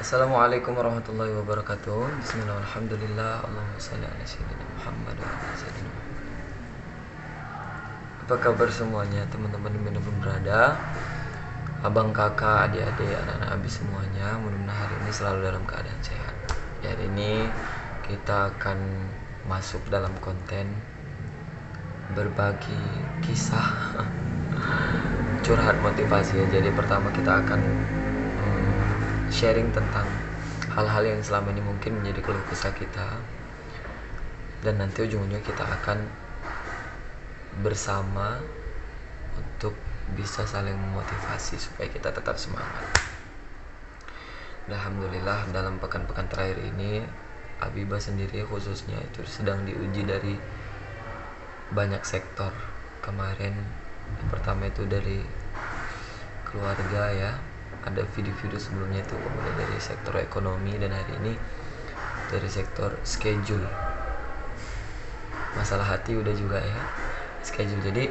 Assalamualaikum warahmatullahi wabarakatuh. Bismillah, alhamdulillah, Allahumma salli ala sayyidina Muhammad wa ala sayyidina Muhammad. Apa kabar semuanya, teman-teman dimanapun berada, abang, kakak, adik-adik, anak-anak abi semuanya. Mudah-mudahan hari ini selalu dalam keadaan sehat. Hari ini kita akan masuk dalam konten berbagi kisah curhat motivasi ya. Jadi pertama kita akan sharing tentang hal-hal yang selama ini mungkin menjadi keluh kesah kita, dan nanti ujung-ujungnya kita akan bersama untuk bisa saling memotivasi supaya kita tetap semangat. Alhamdulillah dalam pekan-pekan terakhir ini Abiba sendiri khususnya itu sedang diuji dari banyak sektor. Kemarin yang pertama itu dari keluarga ya, ada video-video sebelumnya itu kemudian dari sektor ekonomi, dan hari ini dari sektor schedule, masalah hati udah juga ya, schedule. Jadi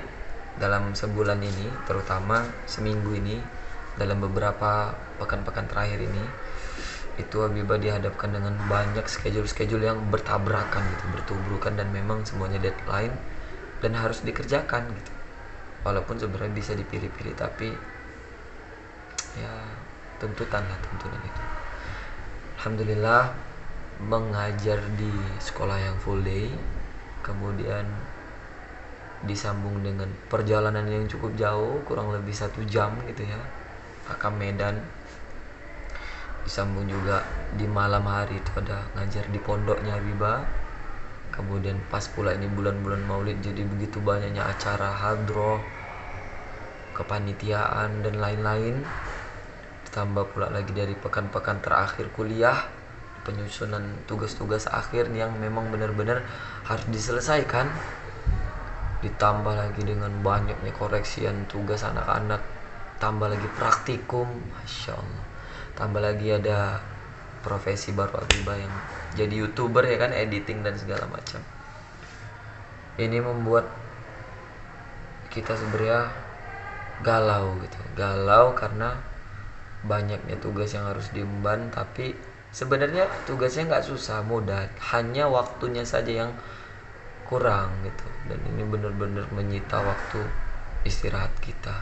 dalam sebulan ini, terutama seminggu ini, dalam beberapa pekan-pekan terakhir ini, itu Habibah dihadapkan dengan banyak schedule yang bertabrakan gitu, bertubrukan, dan memang semuanya deadline dan harus dikerjakan gitu. Walaupun sebenarnya bisa dipilih-pilih, tapi ya tuntutan itu. Alhamdulillah mengajar di sekolah yang full day, kemudian disambung dengan perjalanan yang cukup jauh, kurang lebih 1 jam gitu ya, Pakam Medan. Disambung juga di malam hari itu ada ngajar di pondoknya Habibah. Kemudian pas pula ini bulan-bulan Maulid, jadi begitu banyaknya acara hadroh, kepanitiaan dan lain-lain. Ditambah pula lagi dari pekan-pekan terakhir kuliah, penyusunan tugas-tugas akhir yang memang benar-benar harus diselesaikan. Ditambah lagi dengan banyaknya koreksian tugas anak-anak, tambah lagi praktikum, Masya Allah. Tambah lagi ada profesi baru Habibah yang jadi YouTuber ya kan, editing dan segala macam. Ini membuat kita sebenarnya galau gitu. Galau karena banyaknya tugas yang harus diemban, tapi sebenarnya tugasnya nggak susah, mudah, hanya waktunya saja yang kurang gitu. Dan ini benar-benar menyita waktu istirahat kita.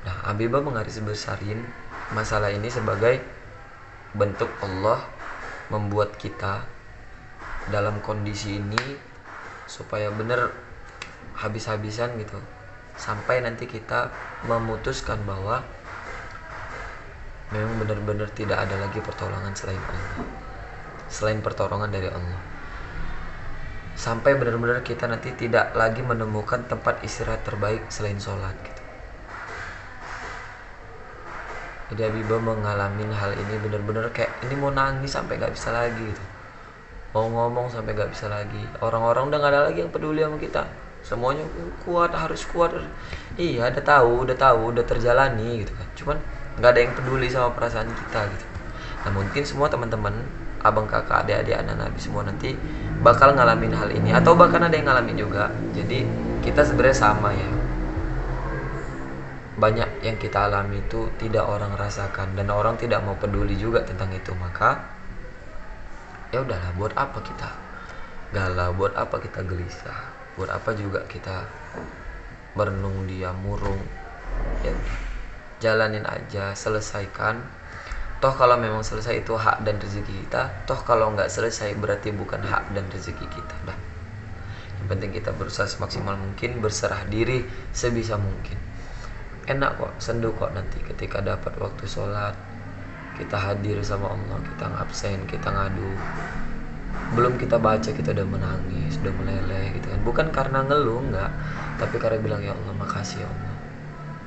Nah, Habibah menggarisbesarin masalah ini sebagai bentuk Allah membuat kita dalam kondisi ini supaya benar habis-habisan gitu, sampai nanti kita memutuskan bahwa memang benar-benar tidak ada lagi pertolongan selain Allah, selain pertolongan dari Allah, sampai benar-benar kita nanti tidak lagi menemukan tempat istirahat terbaik selain sholat gitu. Jadi Habibah mengalami hal ini benar-benar kayak ini mau nangis sampai gak bisa lagi gitu, mau ngomong sampai gak bisa lagi. Orang-orang udah gak ada lagi yang peduli sama kita, semuanya kuat, harus kuat. Iya, udah terjalani gitu kan, cuman nggak ada yang peduli sama perasaan kita gitu. Nah, mungkin semua teman-teman, abang, kakak, adik-adik, anak nabi semua nanti bakal ngalamin hal ini, atau bahkan ada yang ngalamin juga. Jadi kita sebenarnya sama ya, banyak yang kita alami itu tidak orang rasakan, dan orang tidak mau peduli juga tentang itu. Maka ya udahlah, buat apa kita galau, buat apa kita gelisah, buat apa juga kita merenung diam murung. Ya jalanin aja, selesaikan. Toh kalau memang selesai itu hak dan rezeki kita, toh kalau nggak selesai berarti bukan hak dan rezeki kita. Dah, yang penting kita berusaha semaksimal mungkin, berserah diri sebisa mungkin. Enak kok, sendu kok nanti ketika dapat waktu sholat, kita hadir sama Allah, kita ngabsen, kita ngadu. Belum kita baca kita udah menangis, udah meleleh gitu kan. Bukan karena ngeluh, enggak, tapi karena bilang ya Allah makasih ya Allah.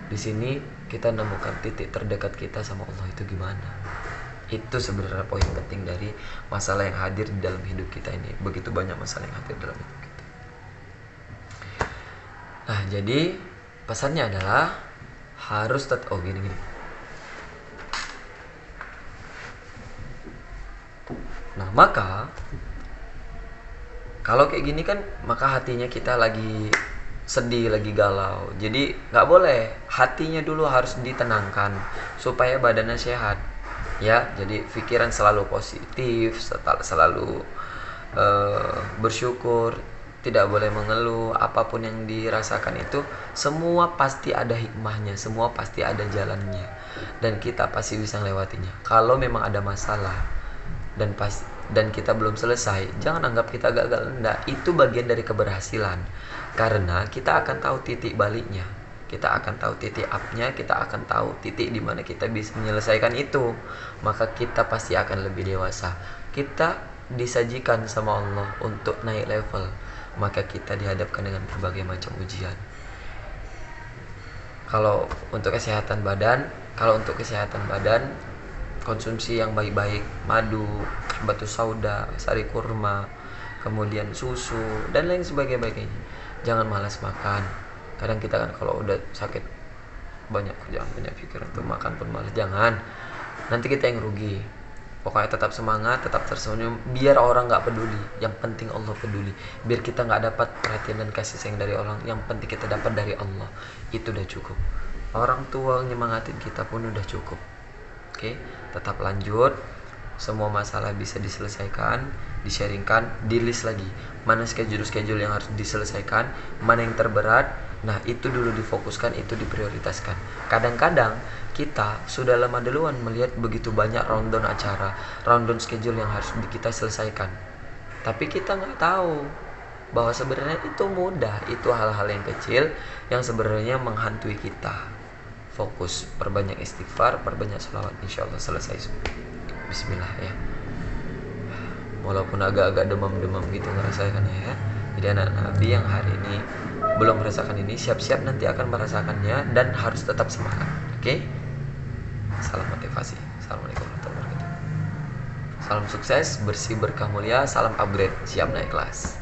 Di sini kita nemukan titik terdekat kita sama Allah itu gimana. Itu sebenarnya poin penting dari masalah yang hadir di dalam hidup kita ini. Begitu banyak masalah yang hadir dalam hidup kita. Nah, jadi pesannya adalah harus tetap gini. Nah, maka kalau kayak gini kan, maka hatinya kita lagi sedih, lagi galau. Jadi nggak boleh, hatinya dulu harus ditenangkan supaya badannya sehat. Ya, jadi pikiran selalu positif, selalu bersyukur, tidak boleh mengeluh. Apapun yang dirasakan itu semua pasti ada hikmahnya, semua pasti ada jalannya, dan kita pasti bisa melewatinya. Kalau memang ada masalah dan kita belum selesai, jangan anggap kita gagal. Enggak, itu bagian dari keberhasilan, karena kita akan tahu titik baliknya, kita akan tahu titik up-nya, kita akan tahu titik di mana kita bisa menyelesaikan itu. Maka kita pasti akan lebih dewasa. Kita disajikan sama Allah untuk naik level, maka kita dihadapkan dengan berbagai macam ujian. Kalau untuk kesehatan badan, konsumsi yang baik-baik, madu, batu sauda, sari kurma, kemudian susu dan lain sebagainya. Jangan malas makan. Kadang kita kan kalau udah sakit banyak kerjaan, banyak pikiran tuh, makan pun malas. Jangan, nanti kita yang rugi. Pokoknya tetap semangat, tetap tersenyum, biar orang nggak peduli, yang penting Allah peduli. Biar kita nggak dapat perhatian dan kasih sayang dari orang, yang penting kita dapat dari Allah, itu udah cukup. Orang tua nyemangatin kita pun udah cukup. Oke, tetap lanjut. Semua masalah bisa diselesaikan, di-sharingkan, di-list lagi. Mana schedule yang harus diselesaikan, mana yang terberat. Nah, itu dulu difokuskan, itu diprioritaskan. Kadang-kadang kita sudah lama duluan melihat begitu banyak rundown acara, rundown schedule yang harus kita selesaikan. Tapi kita nggak tahu bahwa sebenarnya itu mudah, itu hal-hal yang kecil yang sebenarnya menghantui kita. Fokus, perbanyak istighfar, perbanyak sholawat, insya Allah selesai. Bismillah ya. Walaupun agak-agak demam-demam gitu ngerasakan ya. Jadi anak Nabi yang hari ini belum merasakan ini, siap-siap nanti akan merasakannya, dan harus tetap semangat. Oke? Salam motivasi. Assalamualaikum warahmatullahi wabarakatuh. Salam sukses, bersih, berkah, mulia. Salam upgrade, siap naik kelas.